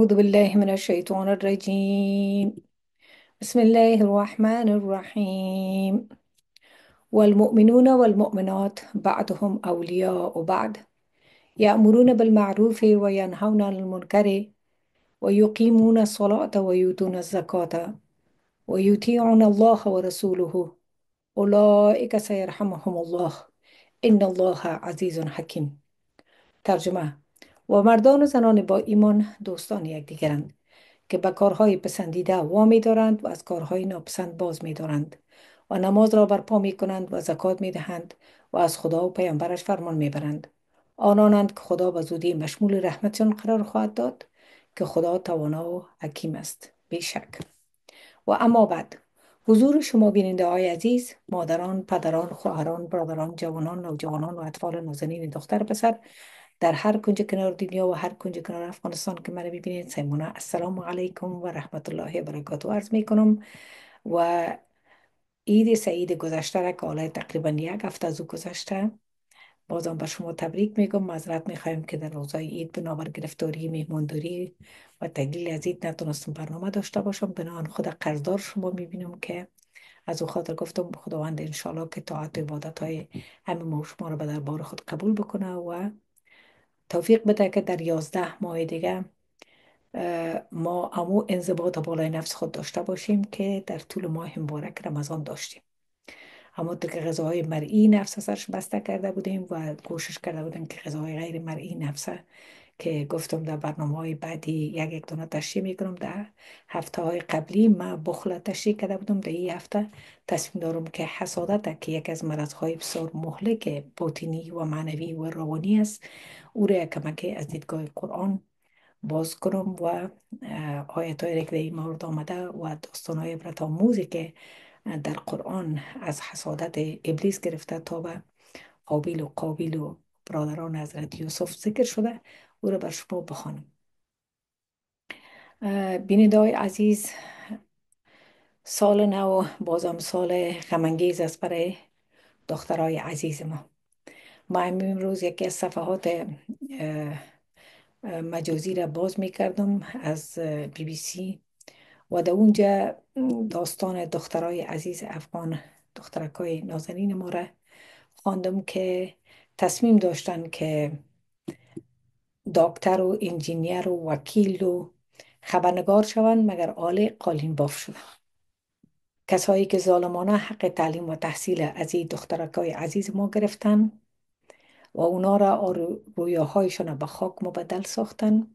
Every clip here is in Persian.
أعوذ بالله من الشيطان الرجيم. بسم الله الرحمن الرحيم. والمؤمنون والمؤمنات بعضهم أولياء بعض يأمرون بالمعروف وينهون عن المنكر ويقيمون الصلاة ويؤتون الزكاة ويطيعون الله ورسوله أولئك سيرحمهم الله إن الله عزيز حكيم. ترجمه: و مردان و زنان با ایمان دوستان یکدیگرند که به کارهای پسندیده وامی دارند و از کارهای ناپسند باز می دارند و نماز را برپا می کنند و زکات می دهند و از خدا و پیامبرش فرمان می برند. آنانند که خدا به زودی مشمول رحمتشان قرار خواهد داد که خدا توانا و حکیم است بیشک. و اما بعد، حضور شما بیننده های عزیز، مادران، پدران، خواهران، برادران، جوانان، نوجوانان و اطفال نازنین دختر پسر در هر کنج کنار دنیا و هر کنج کنار افغانستان که من ببینید، سیمونه السلام علیکم و رحمت الله و برکاته عرض می کنم. و عید سعید گذشته را که حالا تقریبا یک هفته از او گذشته، بازم به شما تبریک میگم. معذرت میخوایم که در روزهای عید بنابر گرفتاری مهمانداری و تدلیل از عید نتونستم برنامه داشته باشم. بنابراین خود قرضدار شما میبینم که از او خاطر گفتم خداوند انشالله که طاعت و عبادت های همه ما و شما را به دربار خود قبول بکنه و توفیق بده که در 11 ماه دیگه ما امو انضباط بالای نفس خود داشته باشیم که در طول ماه مبارک رمضان داشتیم. همونطور که غذاهای مرئی نفس ازش بسته کرده بودیم و کوشش کرده بودیم که غذاهای غیر مرئی نفس که گفتم در برنامه های بعدی یک دونه تشریح میکنم. در هفته های قبلی ما بخل تشریح کرده بودم. در این هفته تصمیم دارم که حسادت که یک از مرض های بسیار مهلک باطنی و معنوی و روانی است، او را کمکی از دیدگاه قرآن باز کنم و آیت های که در این مورد آمده و داستان های عبرت آموزی که در قرآن از حسادت ابلیس گرفته تا به حابیل و قابیل و برادران حضرت یوسف ذکر شده، او را بر شما بخوانم. بیننده های عزیز، سال نو بازم سال غمانگیز است برای دخترای عزیز ما. ما امروز یکی از صفحات مجازی را باز می کردم از بی بی سی و در اونجا داستان دخترای عزیز افغان، دخترکای نازنین ما را خواندم که تصمیم داشتن که دکتر و انجینیر و وکیل و خبرنگار شوند مگر آل قالین باف شدن. کسایی که ظالمانه حق تعلیم و تحصیل از این دخترکای عزیز ما گرفتن و اونا را رویاهایشان به خاک مبدل ساختن،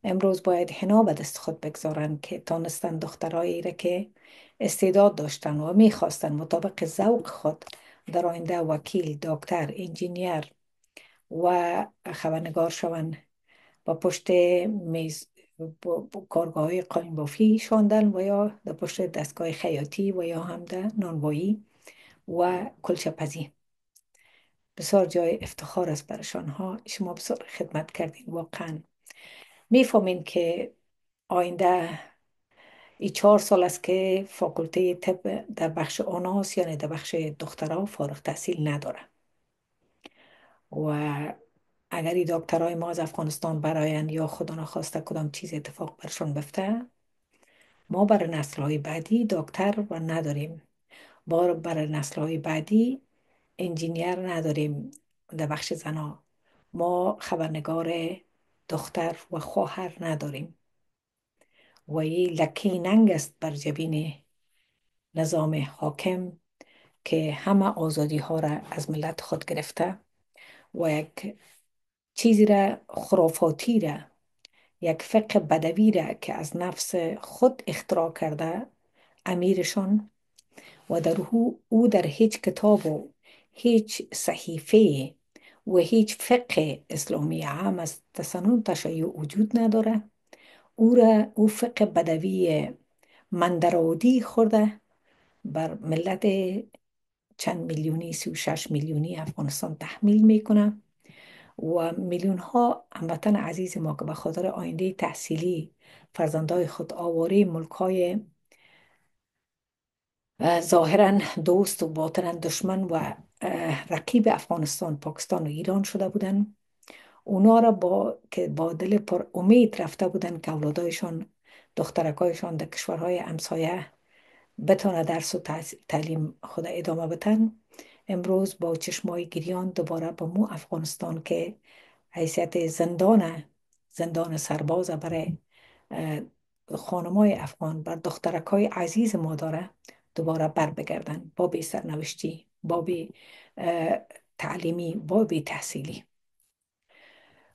امروز باید حنا به دست خود بگذارن که تانستن دخترایی را که استعداد داشتن و میخواستن مطابق ذوق خود در آینده وکیل، دکتر، انجینیر و خبرنگار شوند و پشت میز کارگاه های قالین بافی شاندن و یا در پشت دستگاه خیاطی و یا هم در نانوایی و کلچه پزی. بسیار جای افتخار است برشان ها. شما بسیار خدمت کردین. واقعا میفهمین که آینده این 4 سال است که فاکولته طب در بخش آناس یعنی در بخش دخترها فارغ تحصیل نداره و اگر این دکترای ما از افغانستان براین یا خدا نخواسته کدام چیز اتفاق برشان بفته، ما برای نسل‌های بعدی دکتر و نداریم، برای نسل‌های بعدی انجینیر نداریم. در بخش زنا ما خبرنگار دختر و خواهر نداریم و این لکه ننگ است بر جبین نظام حاکم که همه آزادی ها را از ملت خود گرفته و یک چیزی را خرافاتی را، یک فقه بدوی را که از نفس خود اختراع کرده امیرشان و در او در هیچ کتاب و هیچ صحیفه و هیچ فقه اسلامی عام از تسنن تشیع وجود نداره. او فقه بدوی مندرودی خورده بر ملت چند میلیونی 36 میلیونی افغانستان تحمیل میکنه و میلیون ها هموطن عزیز ما که به خاطر آینده تحصیلی فرزندای خود آواره ملکای ظاهرا دوست و باطنا دشمن و رقیب افغانستان، پاکستان و ایران شده بودن اونا را با دل پر امید رفته بودن که اولادایشان، دخترکایشان در کشورهای همسایه بتونه درس و تعلیم خود ادامه بتن. امروز با چشمای گریان دوباره به مو افغانستان که حیثیت زندان سرباز برای خانمای افغان، بر دخترکای عزیز ما داره، دوباره بر بگردن با بی سرنوشتی، با بی تعلیمی، با بی تحصیلی.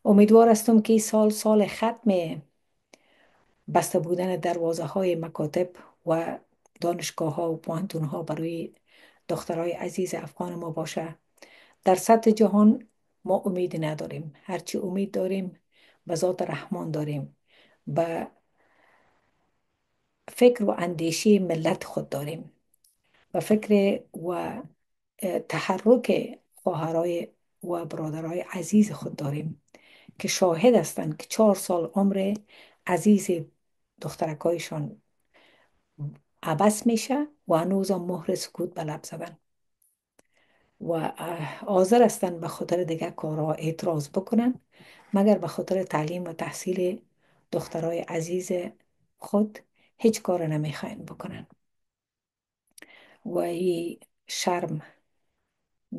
امیدوار هستم که سال ختم بسته بودن دروازه های مکاتب و دانشگاه ها و پوهنتون ها برای دخترای عزیز افغان ما باشه. در سطح جهان ما امیدی نداریم، هرچی امید داریم به ذات رحمان داریم، به فکر و اندیشه ملت خود داریم، به فکر و تحرک خواهرای و برادرای عزیز خود داریم که شاهد هستند که 4 سال عمر عزیز دخترکایشان عبس میشه و هنوز هم مهر سکوت به لب زدن و حاضر هستند به خاطر دیگه کارها اعتراض بکنن، مگر به خاطر تعلیم و تحصیل دخترای عزیز خود هیچ کار نمیخواین بکنن و این شرم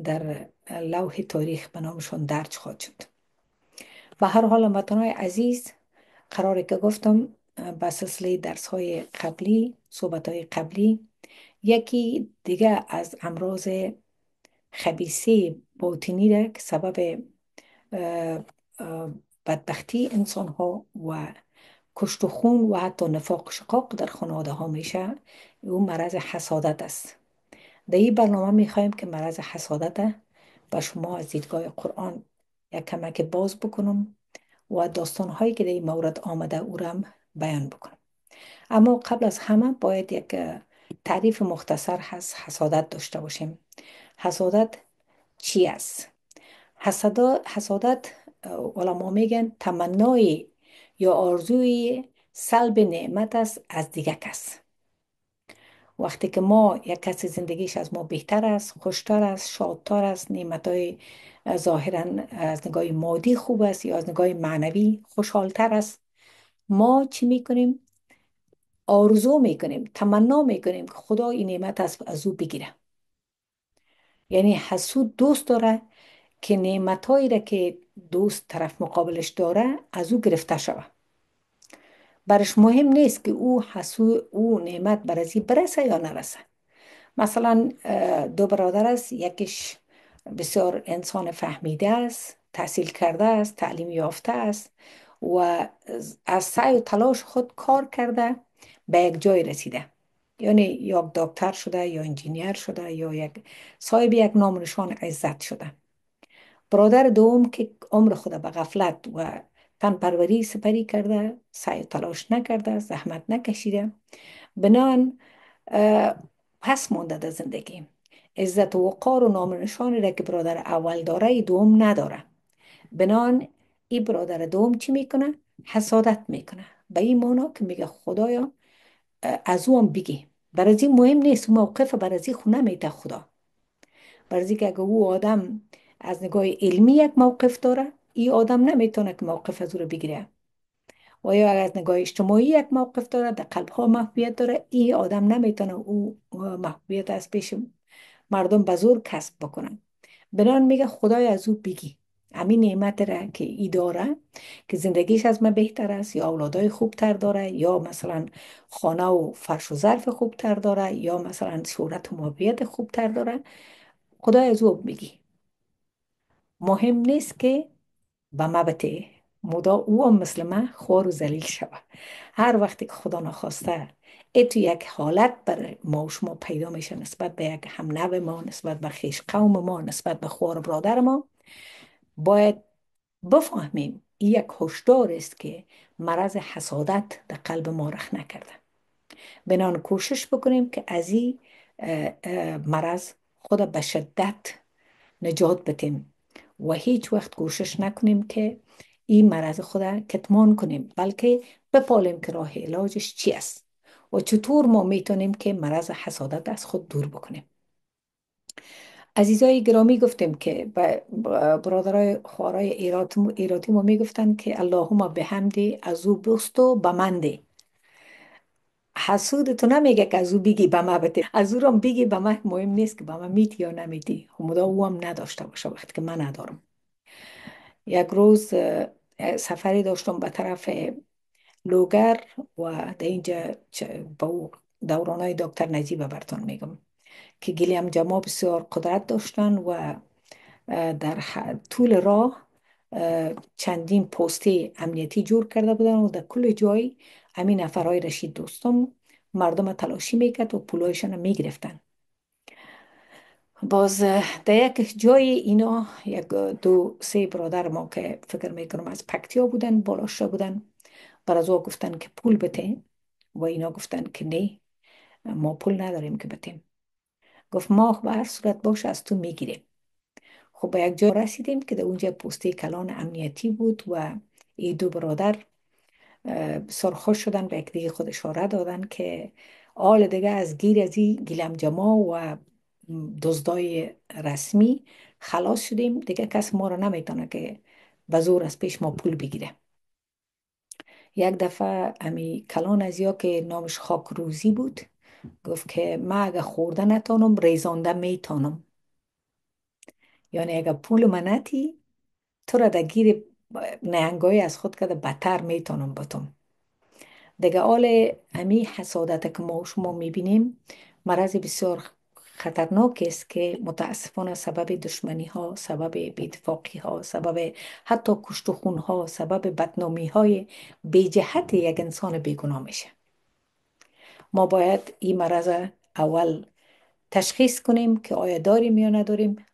در لوح تاریخ به نامشون درج خواهد شد. به هر حال وطنهای عزیز، قراره که گفتم به سلسله درس های قبلی، صحبت های قبلی، یکی دیگه از امراض خبیثه باطنی را که سبب اه، بدبختی انسان ها و کشت و خون و حتی نفاق و شقاق در خانواده ها میشه، اون مرض حسادت است. در این برنامه میخوایم که مرض حسادت به شما از دیدگاه قرآن یک کمک باز بکنم و داستان هایی که در این مورد آمده او را بیان بکنم. اما قبل از همه باید یک تعریف مختصر حسادت داشته باشیم. حسادت چی است؟ حسادت علما میگن تمنای یا آرزوی سلب نعمت است از دیگه کس. وقتی که ما یک کسی زندگیش از ما بهتر است، خوشتر است، شادتر است، نعمتهای ظاهرا از نگاه مادی خوب است یا از نگاه معنوی خوشحالتر است، ما چی میکنیم؟ آرزو میکنیم، تمنا میکنیم که خدا این نعمت از او بگیره. یعنی حسود دوست داره که نعمتهایی را که دوست طرف مقابلش داره از او گرفته شود. برش مهم نیست که او نعمت بر ازی برسه یا نرسه. مثلا دو برادر است، یکیش بسیار انسان فهمیده است، تحصیل کرده است، تعلیم یافته است و از سعی و تلاش خود کار کرده به یک جای رسیده، یعنی یا دکتر شده یا انجینیر شده یا صاحب یک نام و نشان عزت شده. برادر دوم که عمر خود به غفلت و تن پروری سپری کرده، سعی و تلاش نکرده، زحمت نکشیده، بنان پس مانده در زندگی. عزت و وقار و نام و نشانی را که برادر اول داره ای دوم نداره. بنان این برادر دوم چی میکنه؟ حسادت میکنه، به این مانا که میگه خدایا از او هم بگی. برازی مهم نیست موقف، برازی خونه میته خدا. برازی که اگه او آدم از نگاه علمی یک موقف داره، این آدم نمیتونه که موقف از او رو بگیره. و یا از نگاه اجتماعی یک موقف داره، در قلب ها محبوبیت داره، این آدم نمیتونه او محبوبیت از پیش مردم به زور کسب بکنن. بنان میگه خدای از او بگی همین نعمت را که ای داره که زندگیش از من بهتر است، یا اولادای خوبتر داره، یا مثلا خانه و فرش و ظرف خوبتر داره، یا مثلا صورت و محبوبیت خوبتر داره، خدای از او بگی. مهم نیست که به مبته مدا او هم مثل من خوار و ذلیل شود. هر وقتی که خدا نخواسته ای تو یک حالت بر ما و شما پیدا میشه نسبت به یک همنو ما، نسبت به خیش قوم ما، نسبت به خوار و برادر ما، باید بفهمیم این یک هشدار است که مرض حسادت در قلب ما رخ نکرده. بنان کوشش بکنیم که از این مرض خود به شدت نجات بدیم و هیچ وقت کوشش نکنیم که این مرض خود کتمان کنیم، بلکه بپالیم که راه علاجش چی است و چطور ما میتونیم که مرض حسادت از خود دور بکنیم. عزیزای گرامی، گفتیم که برادرای خوارای ایراتی ما میگفتن که اللهم به حمدی از او بست و بمنده. حسود تو نمیگه که از او بگی به ما بده، از او رو بگی به من مهم نیست که به من میدی یا نمیدی، خدا او هم نداشته باشه وقتی که من ندارم. یک روز سفری داشتم به طرف لوگر و در اینجا با دورانای دکتر نجیب برتون میگم که گیلیم جما بسیار قدرت داشتن و در طول راه چندین پسته امنیتی جور کرده بودن و در کل جای همین نفرهای رشید دوستم مردم تلاشی میکرد و پولایشان میگرفتن. باز در یک جای اینا یک دو سه برادر ما که فکر میکنم از پکتیا بودن بالا شده بودن، بر از او گفتن که پول بته و اینا گفتن که نه، ما پول نداریم که بتیم. گفت ما به هر صورت باشه از تو میگیریم. خب به یک جا رسیدیم که در اونجا پسته کلان امنیتی بود و این دو برادر سرخوش شدن به یک دیگه خود اشاره دادن که آل دیگه از گیر از این گیلم جما و دزدای رسمی خلاص شدیم، دیگه کس ما رو نمیتونه که به زور از پیش ما پول بگیره. یک دفعه امی کلان از یا که نامش خاک روزی بود گفت که من اگه خورده نتانم ریزانده میتانم، یعنی اگه پول منتی تو را در گیر نهنگای از خود که بدتر میتونم بتم. دیگه آل امی حسادت که ما و شما میبینیم مرض بسیار خطرناک است که متاسفانه سبب دشمنی ها، سبب بی‌اتفاقی ها، سبب حتی کشت و خون ها، سبب بدنامی های بی جهت یک انسان بیگناه میشه. ما باید این مرض اول تشخیص کنیم که آیا داریم یا نداریم.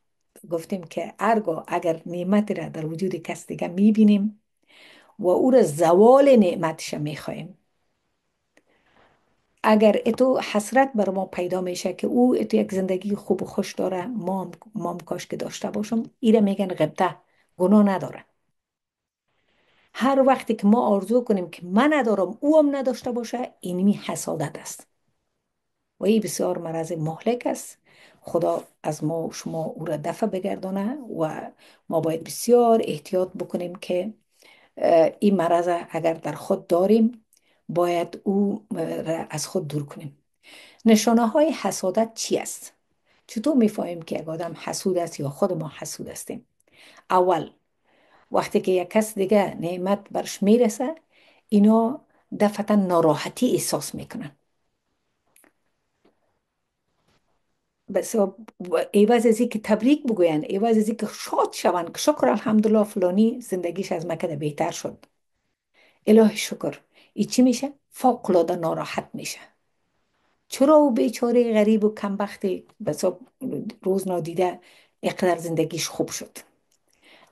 گفتیم که ارگاه اگر نعمت را در وجود کس دیگه میبینیم و او را زوال نعمتش میخواهیم، اگر اتو حسرت بر ما پیدا میشه که او اتو یک زندگی خوب و خوش داره، ما هم کاش که داشته باشم، ایره میگن غبطه، گناه نداره. هر وقتی که ما آرزو کنیم که من ندارم او هم نداشته باشه، اینمی حسادت است و این بسیار مرض مهلک است. خدا از ما و شما او را دفع بگردانه و ما باید بسیار احتیاط بکنیم که این مرض اگر در خود داریم باید او را از خود دور کنیم. نشانه های حسادت چی است؟ چطور میفهمیم که یک آدم حسود است یا خود ما حسود هستیم؟ اول، وقتی که یک کس دیگه نعمت برش میرسه، اینا دفعتا ناراحتی احساس میکنن. بس ایواز از که تبریک بگوین، ایواز از که شاد شون که شکر الحمدلله فلانی زندگیش از مکه بهتر شد، الهی شکر، ای چی میشه؟ فوق العاده ناراحت میشه. چرا او بیچاره غریب و کمبختی بس روز نادیده اقدر زندگیش خوب شد؟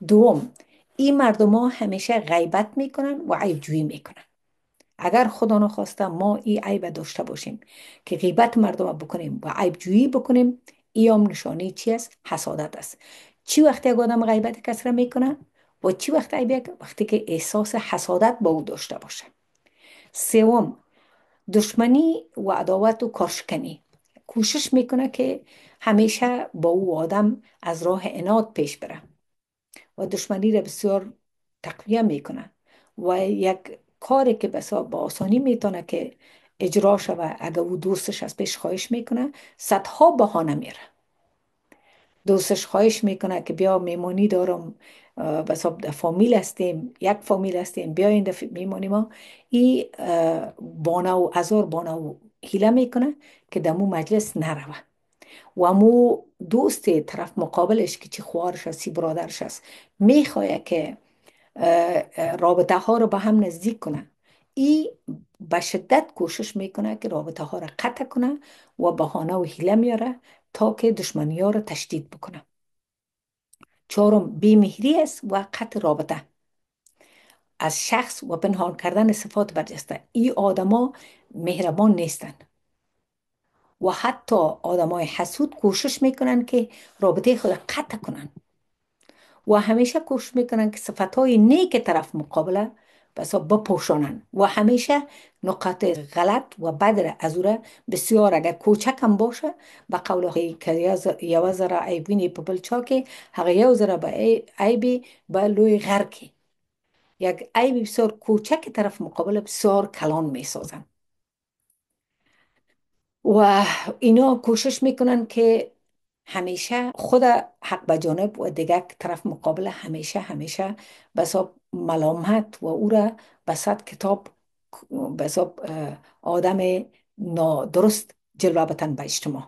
دوم، این مردم ها همیشه غیبت میکنن و عیب جویی میکنن. اگر خدا نخواسته ما این عیب داشته باشیم که غیبت مردم بکنیم و عیب جویی بکنیم، این هم نشانه چی است؟ حسادت است. چی وقتی یک آدم غیبت کس را میکنه و چی وقتی که احساس حسادت با او داشته باشه. سوم، دشمنی و عداوت و کارشکنی، کوشش میکنه که همیشه با او آدم از راه عناد پیش بره و دشمنی را بسیار تقویه میکنه و یک کاری که بسا با آسانی میتونه که اجرا شوه اگر او دوستش از پیش خواهش میکنه، صدها بهانه میره. دوستش خواهش میکنه که بیا میمونی دارم، بسا فامیل هستیم، یک فامیل هستیم، بیا این دفعه میمونی ما. این بانه و ازار بانه و حیله میکنه که دمو مجلس نروه و مو دوست طرف مقابلش که چی خوارش است، چی برادرش است، میخواه که رابطه ها رو به هم نزدیک کنه. ای به شدت کوشش میکنه که رابطه ها رو قطع کنه و بهانه و حیله میاره تا که دشمنی ها رو تشدید بکنه. چهارم، بیمهری است و قطع رابطه از شخص و پنهان کردن صفات برجسته. ای آدما مهربان نیستند و حتی آدمای حسود کوشش میکنن که رابطه خود قطع کنن و همیشه کوشش میکنن که صفتهای نیک طرف مقابله بس بپوشانن و همیشه نقاط غلط و بد را از او را بسیار اگر کوچک هم باشه به قول هایی که یو ذره عیبینی په بل چا کې هغه یو ذره به عیبی به لوی غر کې یک عیب بسیار کوچک طرف مقابل بسیار کلان می سازن و اینا کوشش میکنن که همیشه خود حق به جانب و دیگر طرف مقابل همیشه به حساب ملامت و او را به صد کتاب به حساب آدم نادرست جلوه بتن به اجتماع.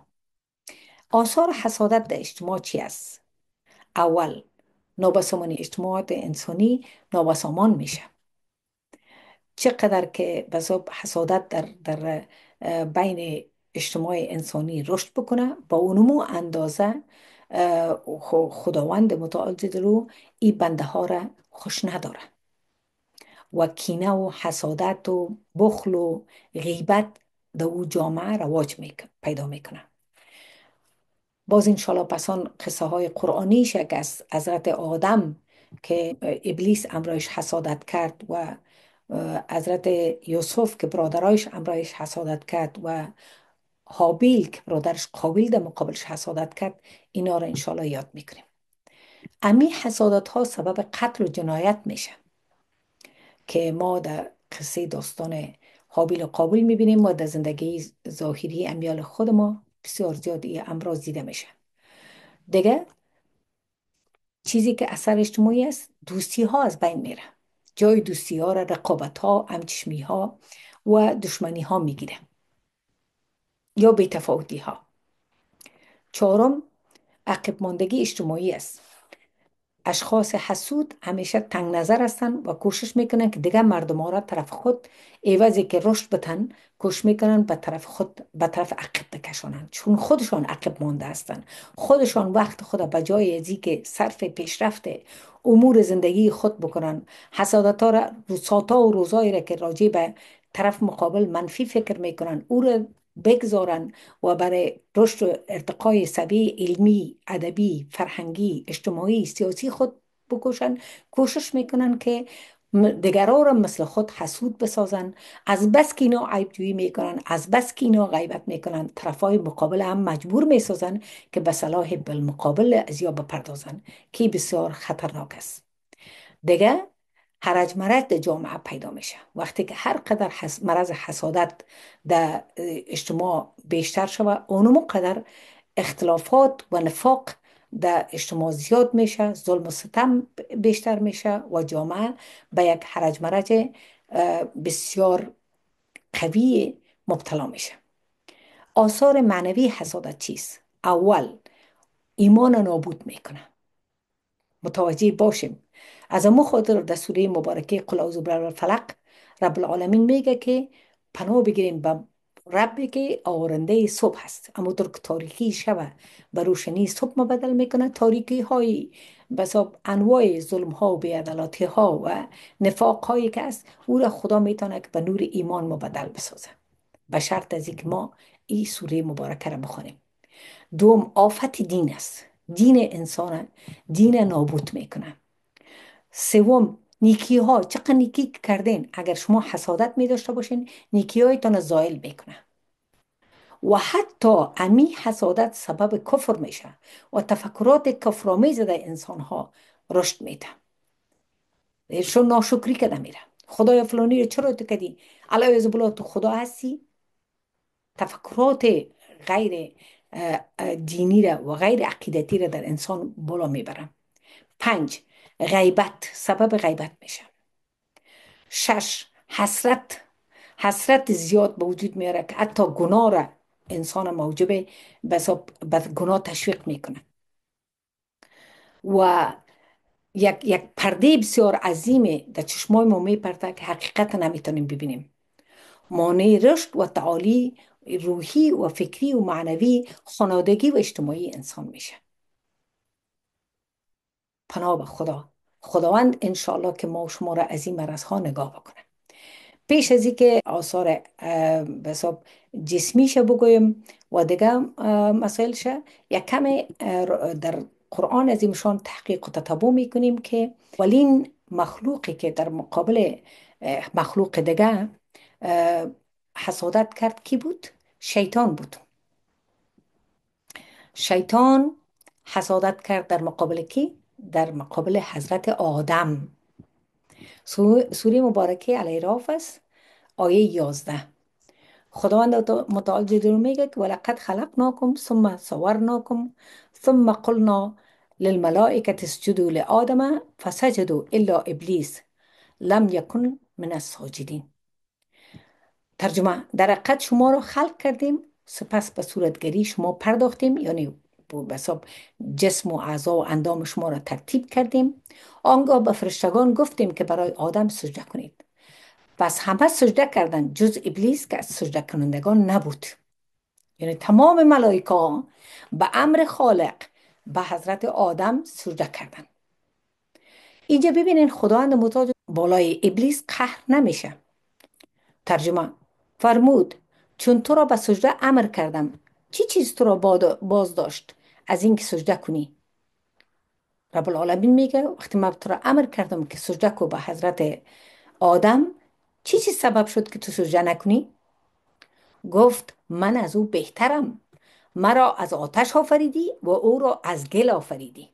آثار حسادت در اجتماع چی است؟ اول، نابسامانی اجتماعات انسانی نابسامان میشه. چقدر که به حساب حسادت در بین اجتماع انسانی رشد بکنه با اونمو اندازه خداوند متعال رو این بنده ها را خوش نداره و کینه و حسادت و بخل و غیبت در او جامعه رواج پیدا میکنه. باز انشالله پسان قصه های قرآنیش یک از حضرت آدم که ابلیس امرایش حسادت کرد و حضرت یوسف که برادرایش امرایش حسادت کرد و حابیل که برادرش قابیل در مقابلش حسادت کرد، اینا را انشالله یاد میکنیم. امی حسادت ها سبب قتل و جنایت میشه که ما در قصه داستان حابیل و قابیل میبینیم و در زندگی ظاهری امیال خود ما بسیار زیاد این امراض دیده میشه. دیگه چیزی که اثر اجتماعی است، دوستی ها از بین میره. جای دوستی ها را رقابت ها، همچشمی ها و دشمنی ها میگیره یا بی‌تفاوتی ها. چهارم، عقب ماندگی اجتماعی است. اشخاص حسود همیشه تنگ نظر هستند و کوشش میکنن که دیگه مردم ها را طرف خود عوضی که رشد بتن کوشش میکنن به طرف خود به طرف عقب بکشانند، چون خودشان عقب مانده هستند. خودشان وقت خود به جای ازی که صرف پیشرفت امور زندگی خود بکنن، حسادت ها را ساعتا و روزایی را که راجع به طرف مقابل منفی فکر میکنن او را بگذارن و برای رشد و ارتقای سوی علمی، ادبی، فرهنگی، اجتماعی، سیاسی خود بکوشن، کوشش میکنن که دیگران را مثل خود حسود بسازن. از بس که اینا عیبجویی میکنن، از بس که اینا غیبت میکنن، طرفای مقابل هم مجبور میسازن که به صلاح بالمقابل از یا بپردازن که بسیار خطرناک است. دیگه هرج مرج در جامعه پیدا میشه وقتی که هر قدر مرض حسادت در اجتماع بیشتر شود، اونمو قدر اختلافات و نفاق در اجتماع زیاد میشه، ظلم و ستم بیشتر میشه و جامعه به یک هرج مرج بسیار قوی مبتلا میشه. آثار معنوی حسادت چیست؟ اول، ایمان نابود میکنه. متوجه باشیم. از امو خاطر در سوره مبارکه قل اعوذ برب الفلق رب العالمین میگه که پناه بگیریم به ربی که آورنده صبح است. اما در که تاریکی شب به روشنی صبح مبدل میکنه، تاریکی های بساب انواع ظلم ها و بیعدالتی ها و نفاق هایی که است او را خدا میتونه که به نور ایمان مبدل بسازه، به شرط از اینکه ما این سوره مبارکه را بخونیم. دوم، آفت دین است. دین انسان دین نابود میکنه. سوم، نیکی ها. چقدر نیکی کردین اگر شما حسادت می داشته باشین، نیکی هایتان زائل میکنه و حتی امی حسادت سبب کفر میشه و تفکرات کفرآمیز در انسان ها رشد میده. شو ناشکری که میره، خدای فلانی رو چرا تو کردی، علاوه بالله تو خدا هستی. تفکرات غیر دینی را و غیر عقیدتی را در انسان بالا میبرن. پنج، غیبت. سبب غیبت میشه. شش، حسرت. حسرت زیاد به وجود میاره که حتی گناه را انسان موجب به گناه تشویق میکنه و یک پرده بسیار عظیمه در چشمای ما میپرده که حقیقت نمیتونیم ببینیم. مانع رشد و تعالی روحی و فکری و معنوی خانوادگی و اجتماعی انسان میشه. پناه به خدا. خداوند انشاءالله که ما و شما را از این مرض ها نگاه بکنه. پیش از اینکه آثار به حساب جسمیش بگویم و دیگه مسائلش، یک کم در قرآن از ایمشان تحقیق و تتبع میکنیم که اولین مخلوقی که در مقابل مخلوق دیگه اه، حسادت کرد. کی بود؟ شیطان بود. شیطان حسادت کرد در مقابل کی؟ در مقابل حضرت آدم. سوره مبارکه علیه راف است، آیه 11. خداوند متعال جلو میگه که ولقد خلقناکم ثم صورناکم ثم قلنا للملائکه اسجدوا لآدم فسجدوا الا ابلیس لم یکن من الساجدین. ترجمه: در حقیقت شما را خلق کردیم، سپس به صورتگری شما پرداختیم، یعنی به حساب جسم و اعضا و اندام شما را ترتیب کردیم. آنگاه به فرشتگان گفتیم که برای آدم سجده کنید. پس همه سجده کردند جز ابلیس که از سجده کنندگان نبود. یعنی تمام ملائکه ها به امر خالق به حضرت آدم سجده کردند. اینجا ببینین خداوند متعال بالای ابلیس قهر نمیشه. ترجمه: فرمود چون تو را به سجده امر کردم، چی چیز تو را باز داشت از اینکه سجده کنی؟ رب العالمین میگه وقتی من تو را امر کردم که سجده کو به حضرت آدم، چی چیز سبب شد که تو سجده نکنی؟ گفت من از او بهترم. مرا از آتش آفریدی و او را از گل آفریدی.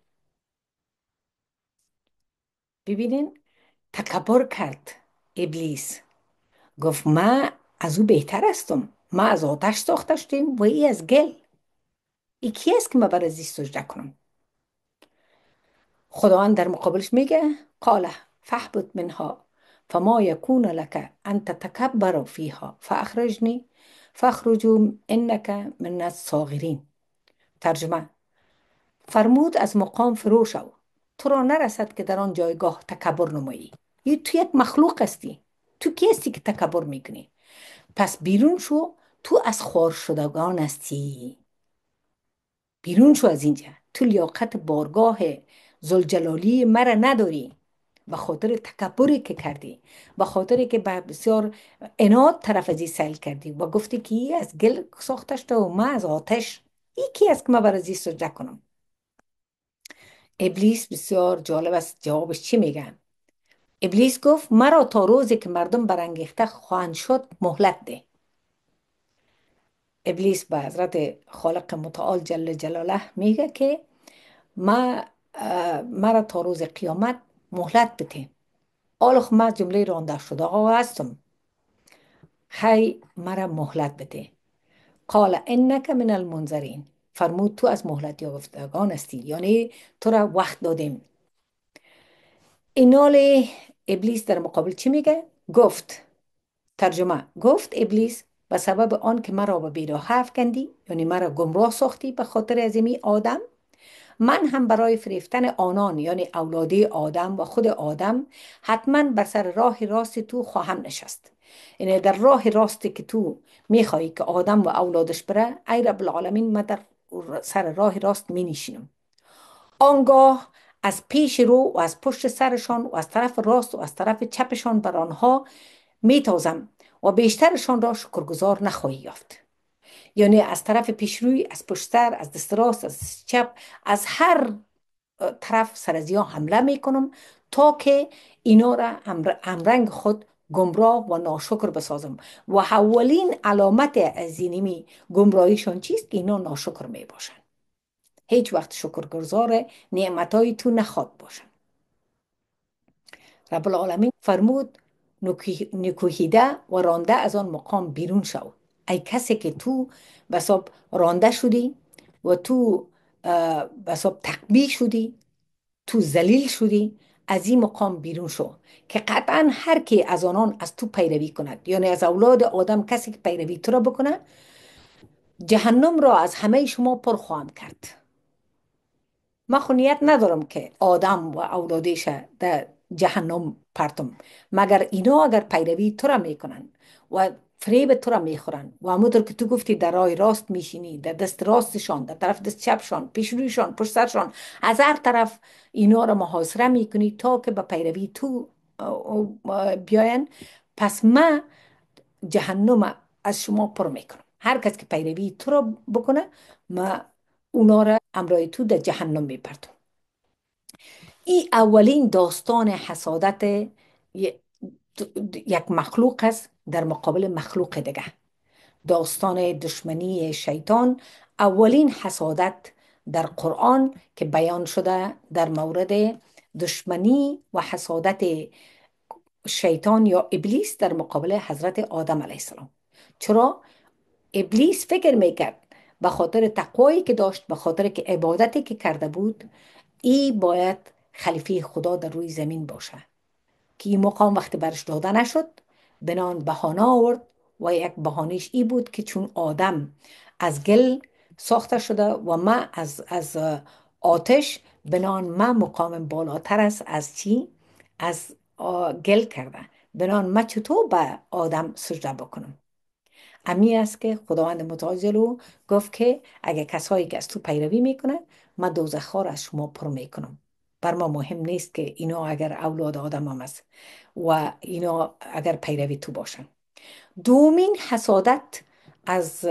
ببینین تکبر کرد ابلیس. گفت من از او بهتر هستم. من از آتش ساخته شدیم و ای از گل. ای کی است که من بر ازی سجده کنم؟ خداوند در مقابلش میگه قال فاهبط منها فما یکون لك ان تتکبر فیها فاخرجنی فاخرجوا انک من الصاغرین. ترجمه: فرمود از مقام فرو شو، تو را نرسد که در آن جایگاه تکبر نمایی. تو یک مخلوق هستی، تو کی هستی که تکبر میکنی؟ پس بیرون شو، تو از خار شدگان هستی. بیرون شو از اینجا، تو لیاقت بارگاه زلجلالی مرا نداری. به خاطر تکبری که کردی، به خاطری که بسیار عناد طرف ازی سیل کردی و گفتی که ای از گل ساخته شده و من از آتش. ای کی است که من بر ازی سجده کنم؟ ابلیس بسیار جالب است جوابش چی میگن. ابلیس گفت مرا تا روزی که مردم برانگیخته خواهند شد مهلت ده. ابلیس به حضرت خالق متعال جل جلاله میگه که مرا تا روز قیامت مهلت بده. آلخ من جمله رانده شده ها هستم. خی مرا مهلت بده. قال انک من المنظرین. فرمود تو از مهلت یافتگان هستی، یعنی تو را وقت دادیم. اینال ابلیس در مقابل چی میگه؟ گفت. ترجمه: گفت ابلیس به سبب آن که مرا به بیراه افکندی، یعنی مرا گمراه ساختی به خاطر عظیمی آدم، من هم برای فریفتن آنان یعنی اولادی آدم و خود آدم حتما بر سر راه راست تو خواهم نشست. یعنی در راه راستی که تو میخوایی که آدم و اولادش بره، ای رب العالمین من در سر راه راست می نشینم. آنگاه از پیش رو و از پشت سرشان و از طرف راست و از طرف چپشان بر آنها میتازم و بیشترشان را شکرگزار نخواهی یافت. یعنی از طرف پیشروی، از پشت سر، از دست راست، از چپ، از هر طرف سر از حمله میکنم تا که اینا را همرنگ خود گمراه و ناشکر بسازم. و اولین علامت از اینمی گمراهیشان چیست؟ که اینا ناشکر می باشن. هیچ وقت شکرگزار نعمتهای تو نخواد باشن. رب العالمین فرمود نکوهیده و رانده از آن مقام بیرون شو. ای کسی که تو بساب رانده شدی و تو بساب تقبیح شدی، تو ذلیل شدی، از این مقام بیرون شو که قطعا هر کی از آنان از تو پیروی کند، یعنی از اولاد آدم کسی که پیروی تو را بکنه، جهنم را از همه شما پر خواهم کرد. من خو نیت ندارم که آدم و اولادش در جهنم پرتم، مگر اینا اگر پیروی تو را میکنن و فریب تو را میخورن و همونطور که تو گفتی در راه راست میشینی، در دست راستشان، در طرف دست چپشان، پیش رویشان، پشت سرشان، از هر طرف اینا را محاصره میکنی تا که به پیروی تو بیاین، پس من جهنم از شما پر میکنم. هر کس که پیروی تو را بکنه، ما اونا را امرای تو در جهنم میپرتم. این اولین داستان حسادت یک مخلوق است در مقابل مخلوق دیگه. داستان دشمنی شیطان اولین حسادت در قرآن که بیان شده در مورد دشمنی و حسادت شیطان یا ابلیس در مقابل حضرت آدم علیه السلام. چرا؟ ابلیس فکر میکرد به خاطر تقوایی که داشت، به خاطر که عبادتی که کرده بود، ای باید خلیفه خدا در روی زمین باشه، که این مقام وقتی برش داده نشد، بنان بهانه آورد و یک بهانهش ای بود که چون آدم از گل ساخته شده و من از آتش، بنان من مقام بالاتر است از چی؟ از گل کرده، بنان من چطور به آدم سجده بکنم؟ امی است که خداوند متعال جلو گفت که اگر کسایی که از تو پیروی میکنه، من دوزخ را از شما پر میکنم. بر ما مهم نیست که اینا اگر اولاد آدم هم است و اینا اگر پیروی تو باشن. دومین حسادت از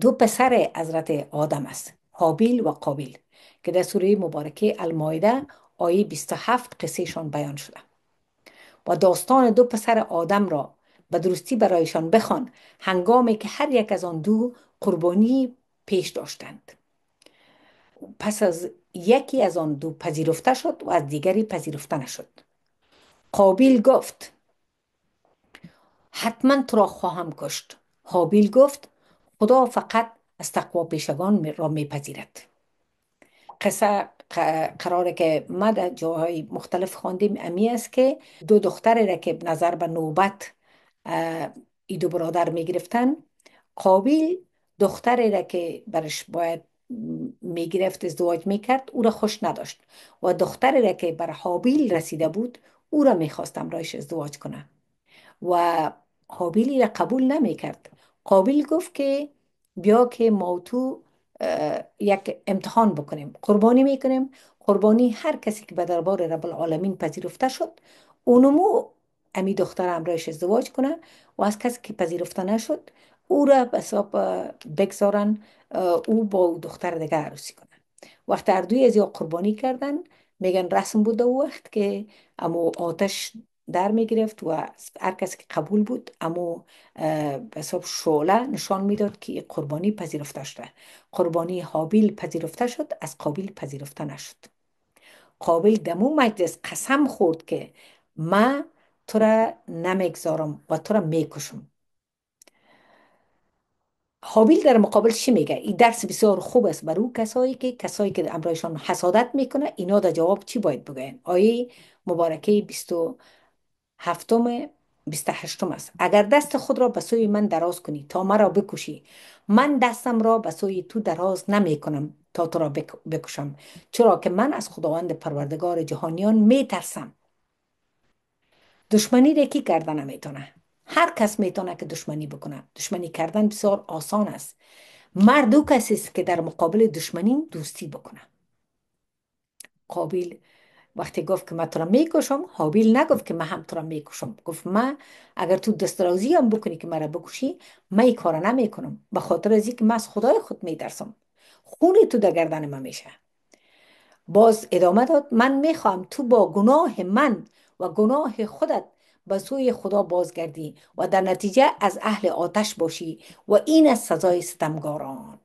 دو پسر حضرت آدم است، حابیل و قابیل، که در سوره مبارکه المائده آیه 27 قصهشان بیان شده. و داستان دو پسر آدم را به درستی برایشان بخوان، هنگامی که هر یک از آن دو قربانی پیش داشتند. پس از یکی از آن دو پذیرفته شد و از دیگری پذیرفته نشد. قابیل گفت حتما تو را خواهم کشت. حابیل گفت خدا فقط از تقوا پیشگان را میپذیرد. قصه قراره که ما در جاهای مختلف خواندیم امی است که دو دختری را که نظر به نوبت ای دو برادر می گرفتن، قابیل دختری را که برش باید می گرفت ازدواج می کرد او را خوش نداشت و دختری را که بر حابیل رسیده بود او را می خواست همراهش ازدواج کنه و حابیلی را قبول نمی کرد. قابیل گفت که بیا که ما تو یک امتحان بکنیم، قربانی میکنیم. قربانی هر کسی که به دربار رب العالمین پذیرفته شد، اونمو امی دختر همراهش ازدواج کنه و از کسی که پذیرفته نشد او را به حساب بگذارن، او با دختر دیگه عروسی کنه. وقت هر دوی از یا قربانی کردن، میگن رسم بود و وقت که امو آتش در می گرفت و هر کسی که قبول بود امو به حساب شعله نشان میداد که قربانی پذیرفته شده. قربانی حابیل پذیرفته شد، از قابیل پذیرفته نشد. قابیل دمو مجلس قسم خورد که من تو را نمیگذارم و تو را میکشم. حابیل در مقابل چی میگه؟ این درس بسیار خوب است برای کسایی که امرایشان حسادت میکنه. اینا در جواب چی باید بگن؟ آیه مبارکه 27 28 است. اگر دست خود را به سوی من دراز کنی تا مرا بکشی، من دستم را به سوی تو دراز نمی کنم تا تو را بکشم، چرا که من از خداوند پروردگار جهانیان می ترسم. دشمنی را کی کردن نمیتونه؟ هر کس میتونه که دشمنی بکنه. دشمنی کردن بسیار آسان است. مرد او کسی است که در مقابل دشمنی دوستی بکنه. قابیل وقتی گفت که من تو را میکشم، حابیل نگفت که من هم تو را میکشم. گفت من اگر تو دسترازی هم بکنی که مرا بکشی، من این کار نمیکنم، به خاطر از اینکه من از خدای خود میترسم. خون تو در گردن من میشه. باز ادامه داد من میخوام تو با گناه من و گناه خودت به سوی خدا بازگردی و در نتیجه از اهل آتش باشی و این از سزای ستمگاران.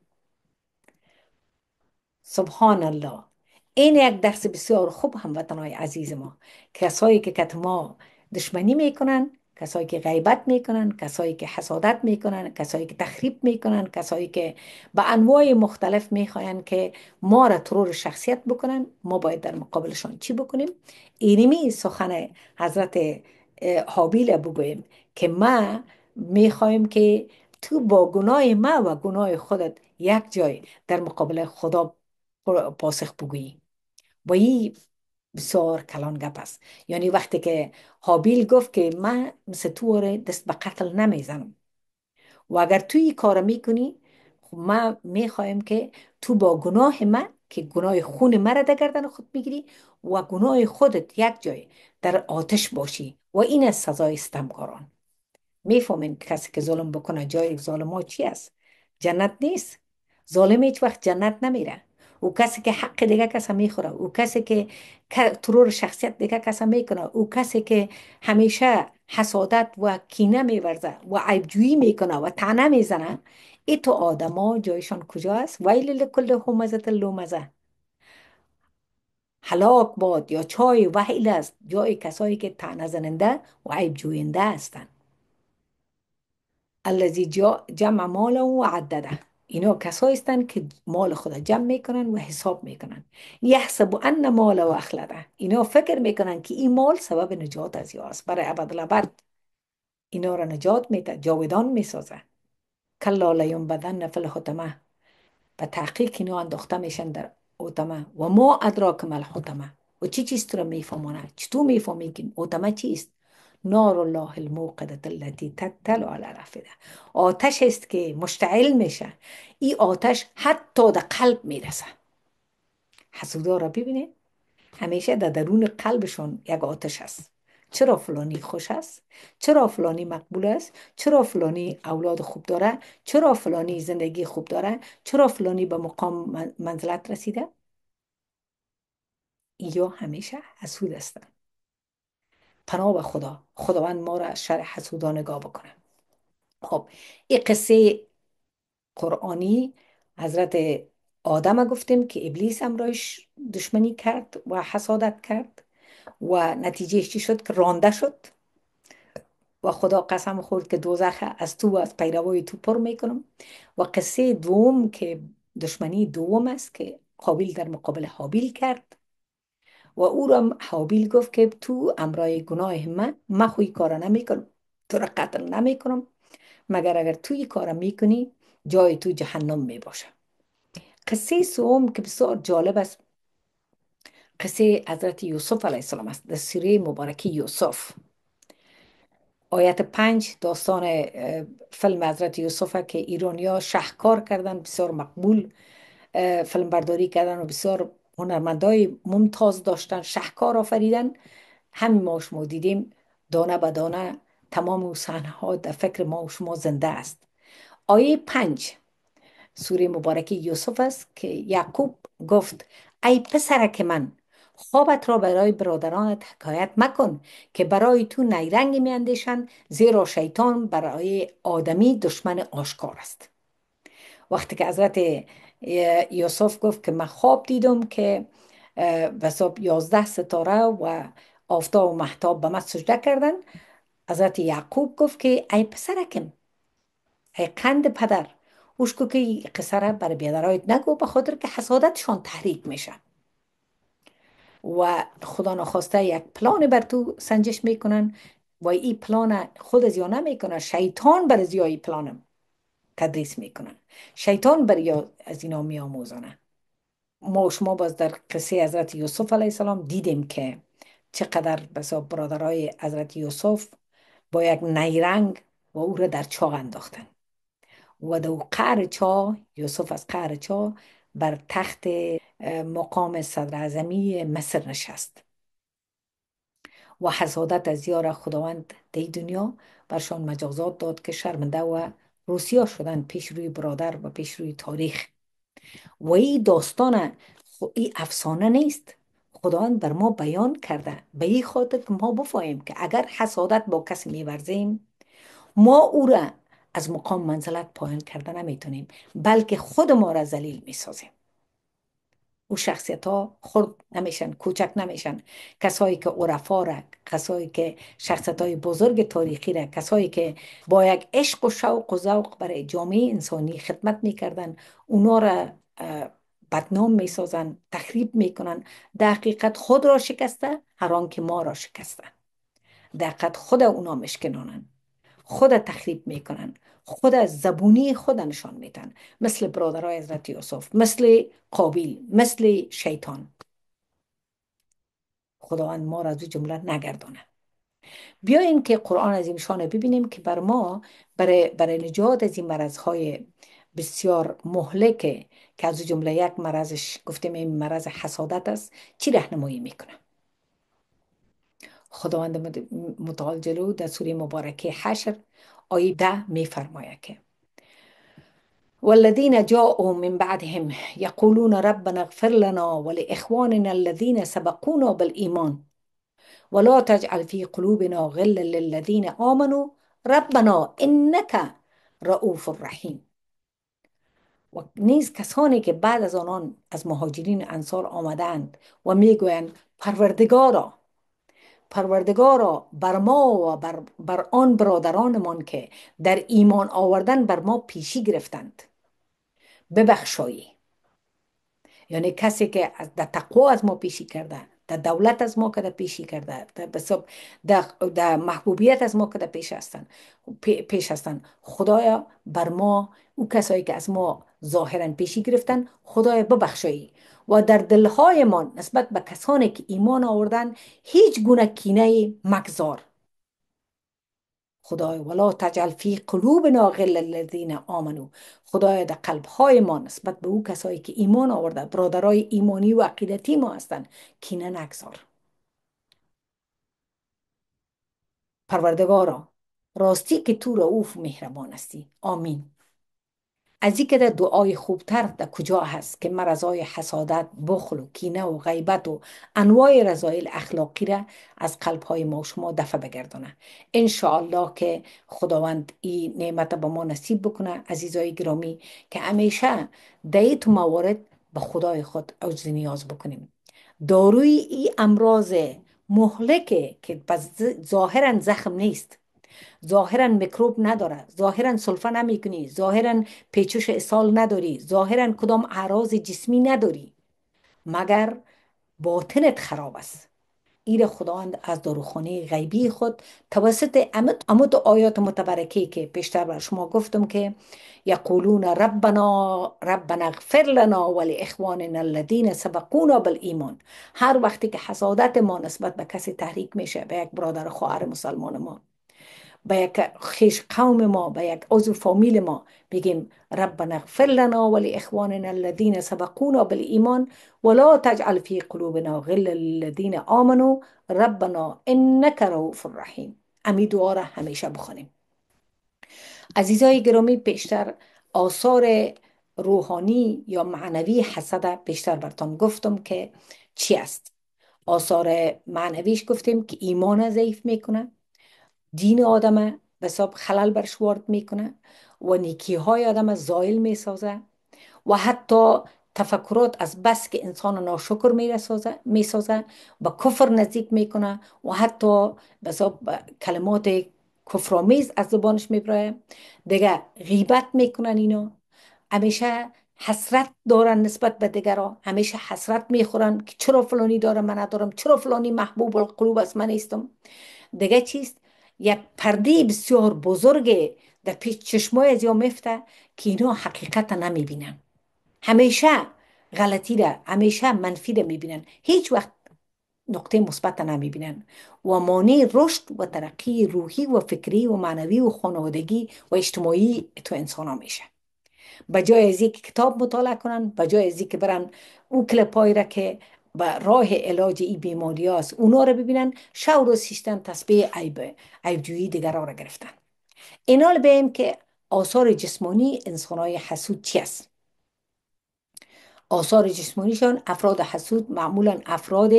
سبحان الله. این یک درس بسیار خوب هموطنای عزیز ما، کسایی که کت ما دشمنی میکنن، کسایی که غیبت میکنن، کسایی که حسادت میکنن، کسایی که تخریب میکنن، کسایی که به انواع مختلف میخواین که ما را ترور شخصیت بکنن، ما باید در مقابلشان چی بکنیم؟ اینمی سخن حضرت حابیل بگوییم که ما میخوایم که تو با گناه ما و گناه خودت یک جای در مقابل خدا پاسخ بگویی. و این بسیار کلان گپ است. یعنی وقتی که حابیل گفت که من مثل تو دست به قتل نمیزنم و اگر تو این کار میکنی، خب ما میخوایم که تو با گناه من که گناه خون مرا در گردن خود میگیری و گناه خودت یک جای در آتش باشی و این از سزای ستمکاران. میفهمین کسی که ظلم بکنه جای ظالم ها چی است؟ جنت نیست. ظالم هیچ وقت جنت نمیره. او کسی که حق دیگه کسی میخوره، او کسی که ترور شخصیت دیگه کسی میکنه، او کسی که همیشه حسادت و کینه میورزه و عیبجویی میکنه و طعنه میزنه، ای تو آدما جایشان کجاست؟ ویل لکل همزه لومزه. هلاک باد یا چای ویل است جای کسایی که طعنه زننده و عیب جوینده هستند. الذی جمع مال و عدده. اینا کسایی هستند که مال خود جمع میکنن و حساب میکنن. یحسب ان مال و اخلده. اینا فکر میکنن که این مال سبب نجات از یاست، برای ابد. اینا را نجات میده، جاودان میسازه. کلا لینبذن فی الحطمه. و تحقیق اینا انداخته میشن در حطمه. و ما ادراک ما الحطمه. و چی چیز تو را میفهمونه؟ چطور میفهمی که حطمه چیست؟ نار الله الموقدة التي تطلع على الافئده. آتش است که مشتعل میشه. این آتش حتی در قلب میرسه. حسودا را ببینید، همیشه در درون قلبشون یک آتش است. چرا فلانی خوش است؟ چرا فلانی مقبول است؟ چرا فلانی اولاد خوب داره؟ چرا فلانی زندگی خوب داره؟ چرا فلانی به مقام منزلت رسیده؟ یا همیشه حسود هستن. پناه به خدا، خداوند ما را از شر حسودا نگاه بکنه. خب، این قصه قرآنی حضرت آدم گفتیم که ابلیس همراهش دشمنی کرد و حسادت کرد و نتیجه چی شد؟ که رانده شد و خدا قسم خورد که دوزخ از تو و از پیروای تو پر میکنم. و قصه دوم که دشمنی دوم است که قابیل در مقابل حابیل کرد و او را حابیل گفت که تو امرای گناه من خوی کارا نمیکنم، تو را قتل نمیکنم مگر اگر تو این کارا میکنی جای تو جهنم میباشه. قصه سوم که بسیار جالب است، قصه حضرت یوسف علیه السلام است، در سوره مبارکه یوسف. آیت 5 داستان فیلم حضرت یوسف که ایرانیا شهکار کردن، بسیار مقبول فیلم برداری کردن و بسیار هنرمندای ممتاز داشتن، شهکار آفریدن. همین ما و شما دیدیم دانه به دانه تمام اون صحنه ها در فکر ما و شما زنده است. آیه 5 سوره مبارکه یوسف است که یعقوب گفت ای پسرک من، خوابت را برای برادرانت حکایت مکن که برای تو نیرنگ می اندیشند، زیرا شیطان برای آدمی دشمن آشکار است. وقتی که حضرت یوسف گفت که من خواب دیدم که بساب 11 ستاره و آفتاب و مهتاب به من سجده کردن، حضرت یعقوب گفت که ای پسرکم، ای قند پدر، اوشکو که این قصه را برای بیادرایت نگو، به خاطر که حسادتشان تحریک میشه و خدا نخواسته یک پلان بر تو سنجش میکنن و این پلان خود از یا نمیکنه، شیطان بر از یا این پلان تدریس میکنن، شیطان بر یا از اینا میآموزانه. ما و شما باز در قصه حضرت یوسف علیه السلام دیدیم که چقدر بسا برادرای حضرت یوسف با یک نیرنگ و او را در چاه انداختن و در قعر چاه یوسف از قعر چاه بر تخت مقام صدر اعظمی مصر نشست و حسادت از یار خداوند در دنیا برشان مجازات داد که شرمنده و روسیا شدن پیش روی برادر و پیش روی تاریخ. و این داستان این افسانه نیست، خداوند بر ما بیان کرده به این خاطر که ما بفهمیم که اگر حسادت با کسی میورزیم، ما او را از مقام منزلت پایین کرده نمیتونیم، بلکه خود ما را ذلیل میسازیم. او شخصیت ها خرد نمیشن، کوچک نمیشن. کسایی که عرفا را، کسایی که شخصیت های بزرگ تاریخی را، کسایی که با یک عشق و شوق و ذوق برای جامعه انسانی خدمت میکردن، اونا را بدنام میسازن، تخریب میکنن. در حقیقت خود را شکسته، هر آن که ما را شکسته. در حقیقت خود اونا مشکنانن، خود تخریب میکنن، خود از زبونی خود نشان میدن، مثل برادرای حضرت یوسف، مثل قابیل، مثل شیطان. خداوند ما را از جمله نگردانه. بیاین که قرآن عظیم شان ببینیم که بر ما برای نجات از این مرضهای بسیار مهلک که از جمله یک مرضش گفتیم این مرض حسادت است، چی راهنمایی میکنه. خداوند متعال جلو در سوره مبارکه حشر آیه 10 میفرماید که والذين جاءوا من بعدهم يقولون ربنا اغفر لنا ولإخواننا الذين سبقونا بالإيمان ولا تجعل في قلوبنا غلا للذين آمنوا ربنا إنك رؤوف رحیم. و نیز کسانی که بعد از آنان از مهاجرین انصار آمدند و میگویند پروردگارا بر ما و بر آن برادرانمان که در ایمان آوردن بر ما پیشی گرفتند ببخشایی. یعنی کسی که در تقوا از ما پیشی کرده، در دولت از ما که پیشی کرده، در محبوبیت از ما که پیش هستن، خدایا بر ما او کسایی که از ما ظاهرا پیشی گرفتن خدایا ببخشایی و در دلهای ما نسبت به کسانی که ایمان آوردن هیچ گونه کینه مگذار. خدای ولا تجعل فی قلوبنا غل الذین آمنو، خدای در قلبهای ما نسبت به او کسایی که ایمان آورده برادرای ایمانی و عقیدتی ما هستند کینه نگذار. پروردگارا راستی که تو رؤوف مهربان هستی. آمین. از این که در دعای خوبتر در کجا هست که مرضای حسادت، بخل و کینه و غیبت و انواع رذایل اخلاقی را از قلبهای ما و شما دفع بگردانه. انشاءالله که خداوند این نعمت به ما نصیب بکنه. عزیزای گرامی که همیشه در تو موارد به خدای خود عجز نیاز بکنیم. داروی این امراض مهلکه که ظاهرا زخم نیست، ظاهرا میکروب نداره، ظاهرا سلفه نمیکنی، ظاهرا پیچش اسهال نداری، ظاهرا کدام اعراض جسمی نداری، مگر باطنت خراب است. ایره خداوند از داروخانه غیبی خود توسط امود آیات متبرکه که پیشتر بر شما گفتم که یقولون ربنا اغفر لنا ولاخواننا الذین سبقونا بالایمان، هر وقتی که حسادت ما نسبت به کسی تحریک میشه، به یک برادر خواهر مسلمان ما، به یک خیش قوم ما، به یک عضو فامیل ما، بگیم ربنا اغفر لنا ولاخواننا الذين سبقونا بالایمان ولا تجعل في قلوبنا غلا للذين آمنوا ربنا انك رؤوف رحیم. امی دعا را همیشه بخونیم. عزیزای گرامی، پیشتر آثار روحانی یا معنوی حسد پیشتر براتون گفتم که چی است. آثار معنویش گفتیم که ایمان ضعیف میکنه، دین آدم به حساب خلل برش وارد میکنه و نیکی های آدم زائل میسازه و حتی تفکرات از بس که انسان ناشکر میسازه به کفر نزدیک میکنه و حتی به حساب کلمات کفرآمیز از زبانش میبره. دیگه غیبت میکنن اینا، همیشه حسرت دارن نسبت به دیگران، همیشه حسرت میخورن که چرا فلانی داره من ندارم، چرا فلانی محبوب القلوب است من نیستم. دیگه چیست؟ یک پرده بسیار بزرگ در پیش چشمای از یا میفته که اینا حقیقت نمیبینن، همیشه غلطی را، همیشه منفی را میبینن، هیچ وقت نقطه مثبت نمیبینن و مانع رشد و ترقی روحی و فکری و معنوی و خانوادگی و اجتماعی تو انسان ها میشه. بجای از یک کتاب مطالعه کنن، بجای از که برن او کلپایی را که به راه علاج این بیماری هست اونا را ببینن، شو روز شیشتن تسبیح عیبجویی دیگر را گرفتن. اینا بیم که آثار جسمانی انسان های حسود چی است. آثار جسمانیشان افراد حسود معمولا افراد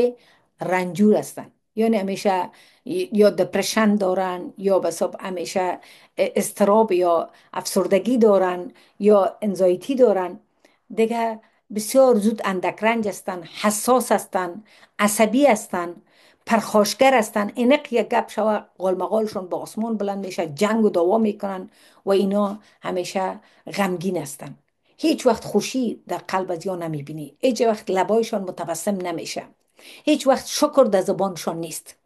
رنجور هستند، یعنی همیشه یا دپرشن دارن یا بساب همیشه استراب یا افسردگی دارن یا انزایتی دارن. دیگه بسیار زود اندک رنج هستن، حساس هستن، عصبی هستن، پرخاشگر هستن. اینک یک گپ شوه قالمقالشون با آسمان بلند میشه، جنگ و دعوا میکنن و اینا همیشه غمگین هستن. هیچ وقت خوشی در قلب از یا نمیبینی، هیچ وقت لبایشان متبسم نمیشه، هیچ وقت شکر در زبانشان نیست.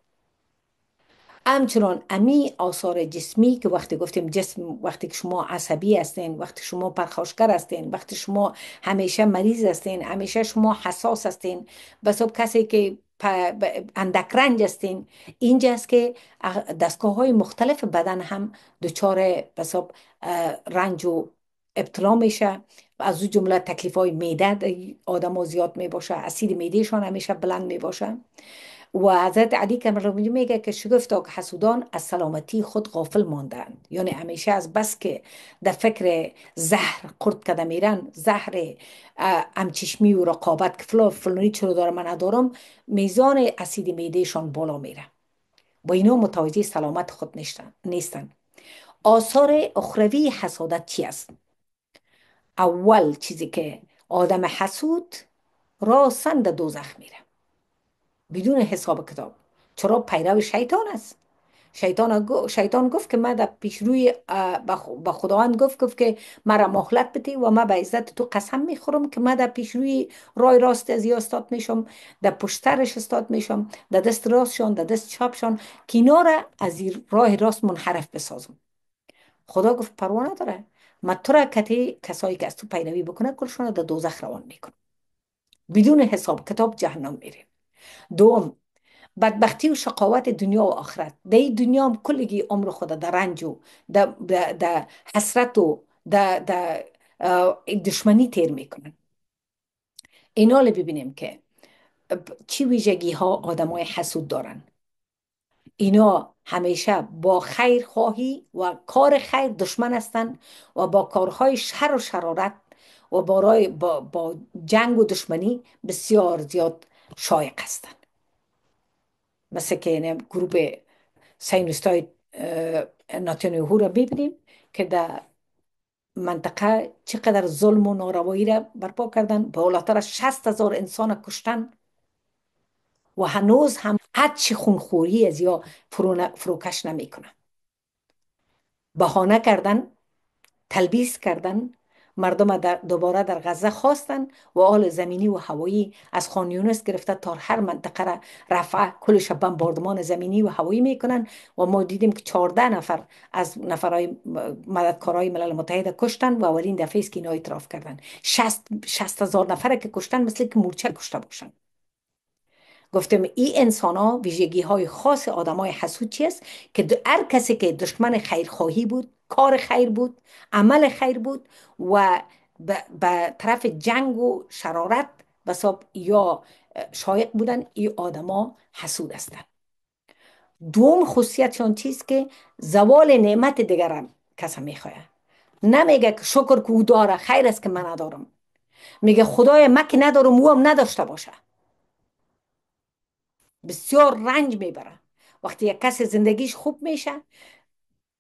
همچنان امی آثار جسمی که وقتی گفتیم جسم، وقتی که شما عصبی هستین، وقتی شما پرخاشگر هستین، وقتی شما همیشه مریض هستین، همیشه شما حساس هستین، بس کسی که اندک رنج هستین، اینجاست که دستگاه های مختلف بدن هم دچار بساب رنج و ابتلا میشه. از او جمله تکلیف های معده آدم ها زیاد می باشه، اسید معدهشان همیشه بلند می باشه و حضرت علی کرم میگه که شگفتا که حسودان از سلامتی خود غافل ماندند، یعنی همیشه از بس که در فکر زهر قرد کده میرن، زهر همچشمی و رقابت که فلانی چرا داره من ندارم، میزان اسید معدهشان بالا میره و اینا متوجه سلامت خود نیستن. آثار اخروی حسادت چی است؟ اول چیزی که آدم حسود راسند دوزخ میره بدون حساب کتاب. چرا؟ پیرو شیطان است. شیطان گفت که من در پیش روی به خداوند گفت که مرا مهلت بده و من به عزت تو قسم میخورم که من در پیش روی رای راست از یا استاد میشم، در پشترش استاد میشم، در دست راستشان، در دست چپشان، که اینا را از این راه راست منحرف بسازم. خدا گفت پروا نداره، من تو را کسایی که از تو پیروی بکنه کلشون در دوزخ روان میکنم، بدون حساب کتاب جهنم میره. دوم، بدبختی و شقاوت دنیا و آخرت. در این دنیا هم کلگی عمر خود در رنج و در حسرت و در دشمنی تیر میکنن. اینا رو ببینیم که چی ویژگی ها آدم های حسود دارن. اینا همیشه با خیر خواهی و کار خیر دشمن هستند و با کارهای شر و شرارت و با جنگ و دشمنی بسیار زیاد شایق هستند. مثل که این گروه سینوستای ناتانیاهو را ببینیم که در منطقه چقدر ظلم و ناروایی را برپا کردن، بالاتر از 60,000 انسان کشتن و هنوز هم هرچی خونخوری از یا فروکش نمیکنن. بهانه کردن، تلبیس کردن، مردم دوباره در غزه خواستن و آل زمینی و هوایی از خان یونس گرفته تا هر منطقه را رفع کلش بمباردمان زمینی و هوایی میکنن و ما دیدیم که 14 نفر از نفرای مددکارای ملل متحد کشتن و اولین دفعه است که اینا اعتراف کردن. 60,000 نفر که کشتن مثل که مورچه کشته باشن. گفتم این انسان ها ویژگی های خاص آدم های حسود چی است؟ که هر کسی که دشمن خیرخواهی بود، کار خیر بود، عمل خیر بود و به طرف جنگ و شرارت بساب یا شایق بودن، این آدما حسود هستند. دوم خصوصیتشان چیست؟ که زوال نعمت دیگران کسی میخواه. نمیگه که شکر که او داره، خیر است که من ندارم. میگه خدای من که ندارم او هم نداشته باشه. بسیار رنج میبره وقتی یک کس زندگیش خوب میشه،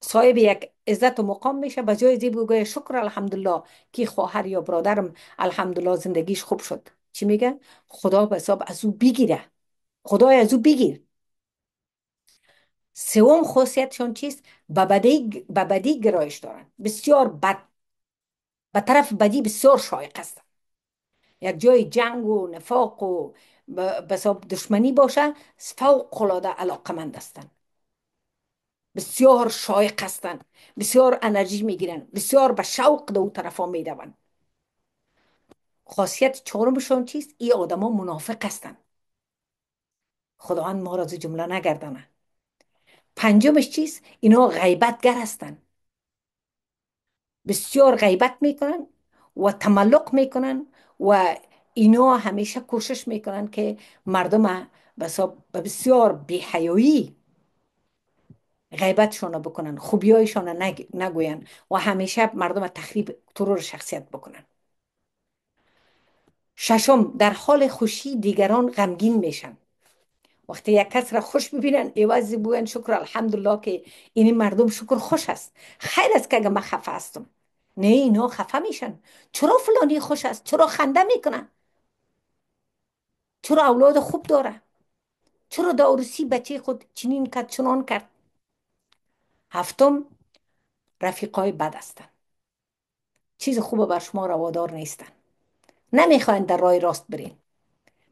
صاحب یک عزت و مقام میشه، به جای زی بگه شکر الحمدلله که خواهر یا برادرم الحمدلله زندگیش خوب شد، چی میگه؟ خدا به حساب از او بگیره، خدای از او بگیر. سوم خاصیتشون چیست؟ به بدی گرایش دارن، بسیار بد، به طرف بدی بسیار شایق هستن. یک جای جنگ و نفاق و به حساب دشمنی باشه، فوق العاده علاقمند هستن، بسیار شایق هستند، بسیار انرژی میگیرن، بسیار به شوق دو طرفا میدون. خاصیت چهارمشون چیست؟ این آدما منافق هستند. خداوند ما را از جمله نگردانه. پنجمش چیست؟ اینا غیبتگر هستند، بسیار غیبت میکنن و تملق میکنن و اینا همیشه کوشش میکنن که مردم به بسیار بی‌حیایی غیبتشون بکنن، خوبیایشون نگوین و همیشه مردم تخریب ترور شخصیت بکنن. ششم، در حال خوشی دیگران غمگین میشن. وقتی یک کس را خوش ببینن عوض بگوین شکر الحمدلله که این مردم شکر خوش است، خیر است که اگه من خفه هستم. نه، اینا خفه میشن. چرا فلانی خوش است؟ چرا خنده میکنه؟ چرا اولاد خوب داره؟ چرا داروسی بچه خود چنین کرد چنان کرد؟ هفتم، رفیقای بد هستن، چیز خوب بر شما روادار نیستن، نمیخواین در راه راست برین،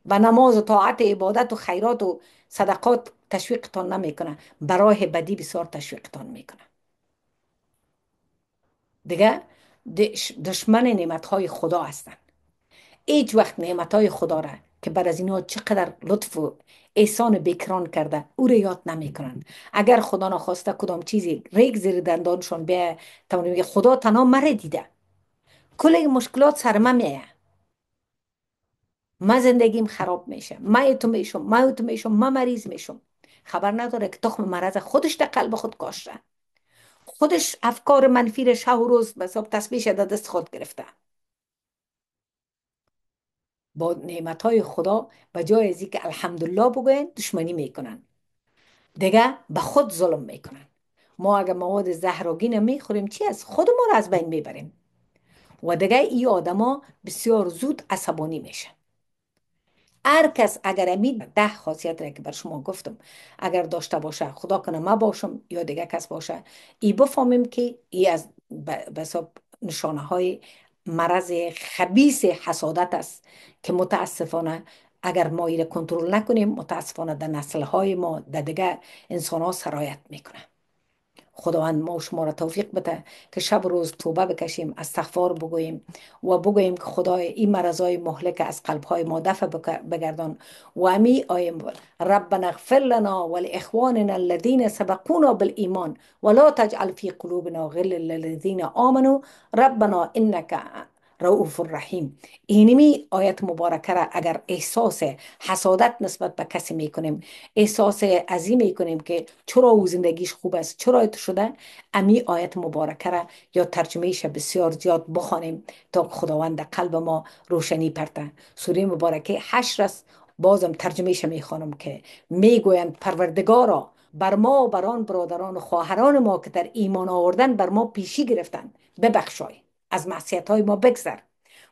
به نماز و طاعت عبادت و خیرات و صدقات تشویقتان نمیکنه، برای بدی بسیار تشویقتان میکنه. دیگه دشمن نعمتهای خدا هستن. هیچ وقت نعمتهای خدا را که بر از اینها چقدر لطف و احسان بکران کرده او را یاد نمیکنن. اگر خدا نخواسته کدام چیزی ریگ زیر دندانشون به تمام میگه خدا تنها مره دیده، کل مشکلات سر من میه. ما زندگیم خراب میشه، ما تو میشم، ما تو میشم، ما مریض میشم. خبر نداره که تخم مرض خودش در قلب خود کاشته، خودش افکار منفی را شب و روز به حساب تسبیح در دست خود گرفته. با نعمت های خدا به جای از که الحمدلله بگوین دشمنی میکنن، دیگه به خود ظلم میکنن. ما اگر مواد زهرگین میخوریم چی از خود ما را از بین میبریم و دیگه این آدما بسیار زود عصبانی میشن. هر کس اگر امی 10 خاصیت را که بر شما گفتم اگر داشته باشه، خدا کنه ما باشم یا دیگه کس باشه، ای بفهمیم که ای از به حساب نشانه های مرض خبیث حسادت است که متاسفانه اگر ما ایره کنترل نکنیم متاسفانه در نسل های ما در دیگه انسان ها سرایت میکنه. خداوند ما و شما را توفیق بده که شب و روز توبه بکشیم، استغفار بگوییم و بگوییم که خدای این مرضای مهلک از قلبهای ما دفع بگردان و امی آیم ربنا اغفر لنا ولاخواننا الذين سبقونا بالایمان ولا تجعل في قلوبنا غل للذین آمنوا ربنا انك رؤوف الرحیم. اینمی آیت مبارکه را اگر احساس حسادت نسبت به کسی میکنیم، احساس عظیم میکنیم که چرا او زندگیش خوب است، چرا ایت شده، امی آیت مبارکه را یا ترجمهش بسیار زیاد بخوانیم تا خداوند قلب ما روشنی پرته. سوره مبارکه حشر است، بازم ترجمهش میخوانم که میگویند پروردگارا بر ما و بر آن برادران و خواهران ما که در ایمان آوردن بر ما پیشی گرفتن ببخشای، از معصیت های ما بگذر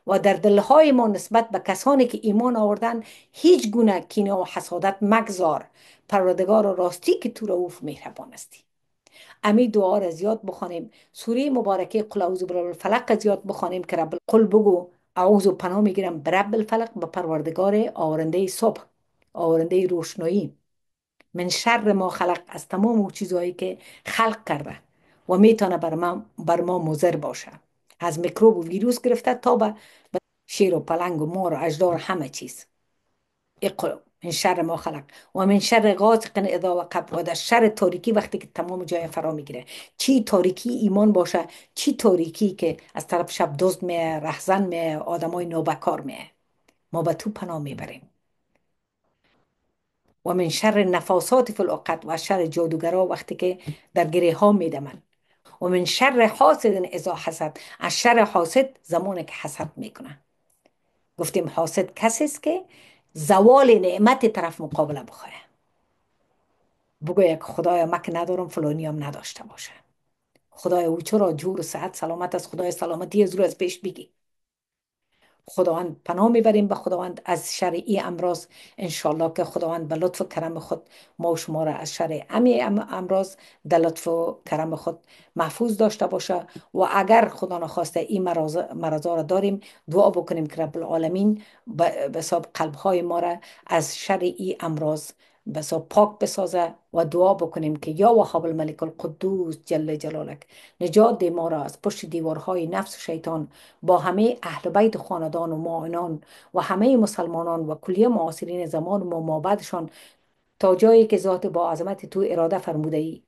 و در دلهای ما نسبت به کسانی که ایمان آوردن هیچ گونه کینه و حسادت مگذار. پروردگار راستی که تو رؤوف مهربان استی. امی دعا را زیاد بخوانیم. سوره مبارکه قل اعوذ برب الفلق زیاد بخوانیم که رب قل بگو اعوذ پناه میگیرم برب الفلق، به پروردگار آورنده صبح، آورنده روشنایی، من شر ما خلق، از تمام او چیزهایی که خلق کرده و میتونه بر ما مضر باشه، از میکروب و ویروس گرفته تا به شیر و پلنگ و مار و اژدها، همه چیز. اقرا من شر ما خلق و من شر غاسق اذا وقب، و در شر تاریکی وقتی که تمام جای فرا میگیره. چی تاریکی ایمان باشه، چی تاریکی که از طرف شب دزد میه، رهزن میه، آدمای نوبکار میه. ما به تو پناه میبریم. و من شر نفاسات فی العقد، و شر جادوگرا وقتی که در گره ها میدمن. و من شر حاسد اذا حسد، از شر حاسد زمانی که حسد میکنه. گفتیم حاسد کسی است که زوال نعمت طرف مقابله بخواه، بگوید که خدایا من که ندارم فلانی هم نداشته باشه، خدایا او چرا جور و صحت سلامت است، خدای سلامتی از رو از پیش بگی. خداوند پناه میبریم به خداوند از شر این امراض. انشالله که خداوند به لطف و کرم خود ما و شما را از شر امراض در لطف و کرم خود محفوظ داشته باشه. و اگر خدا نخواسته این مرضا را داریم، دعا بکنیم که رب العالمین به حساب قلبهای ما را از شر این امراض به حساب پاک بسازه و دعا بکنیم که یا وهاب الملک القدوس جل جلالک نجات ما را از پشت دیوارهای نفس و شیطان با همه اهل بیت خاندان و معاونان و همه مسلمانان و کلیه معاصرین زمان ما مابعدشان، تا جایی که ذات با عظمت تو اراده فرموده ای.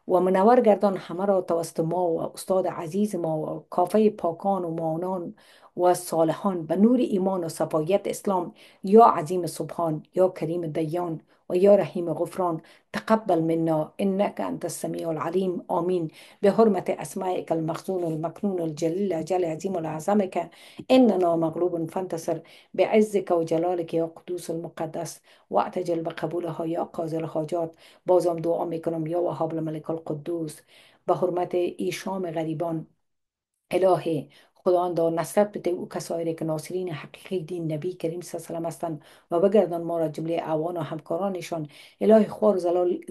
و منور گردان همه را توسط ما و استاد عزیز ما و کافه پاکان و معانان و صالحان به نور ایمان و صفایت اسلام، یا عظیم سبحان، یا کریم دیان، و یا رحیم غفران. تقبل منا انك انت السميع العليم آمين. بحرمة اسمائك المخزون المكنون الجليل اجل عظيم العظمك اننا مغلوب فانتصر بعزك وجلالك يا قدوس المقدس واعتجل بقبولها یا قاضی الحاجات. بازم دعا میکنم یا وهاب الملک القدوس به حرمت ای شام غریبان، الهی خداوندا نصرت بده او کسایی که ناصرین حقیقی دین نبی کریم صلی الله علیه و هستند و بگردان ما را جمله اعوان و همکارانشان. الهی خوار و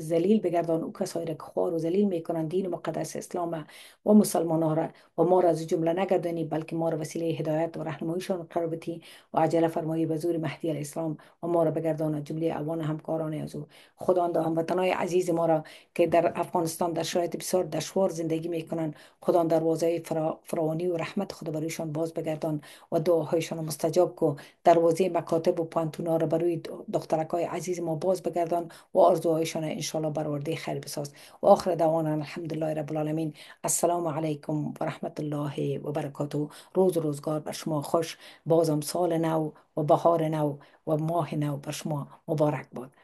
ذلیل بگردان او کسایی که خوار و ذلیل میکنند دین مقدس اسلام و مسلمان ها را، و ما را از جمله نگردانی بلکه ما را وسیله هدایت و راهنماییشان قرار بدی و عجله فرمایی به زور مهدی الاسلام و ما را بگردان از جمله اعوان و همکاران از او. خداوندا هموطنان عزیز ما را که در افغانستان در شرایط بسیار دشوار زندگی میکنند، خدا دروازه فراوانی و رحمت خدا برایشان باز بگردان و دعاهایشان رو مستجاب کو. دروازه مکاتب و پانتونا رو برای دخترک های عزیز ما باز بگردان و آرزوهایشان انشالله برآورده خیر بساز. و آخر دعوانا الحمدلله رب العالمین. السلام علیکم و رحمت الله و برکاته. روز و روزگار بر شما خوش. بازم سال نو و بهار نو و ماه نو بر شما مبارک باد.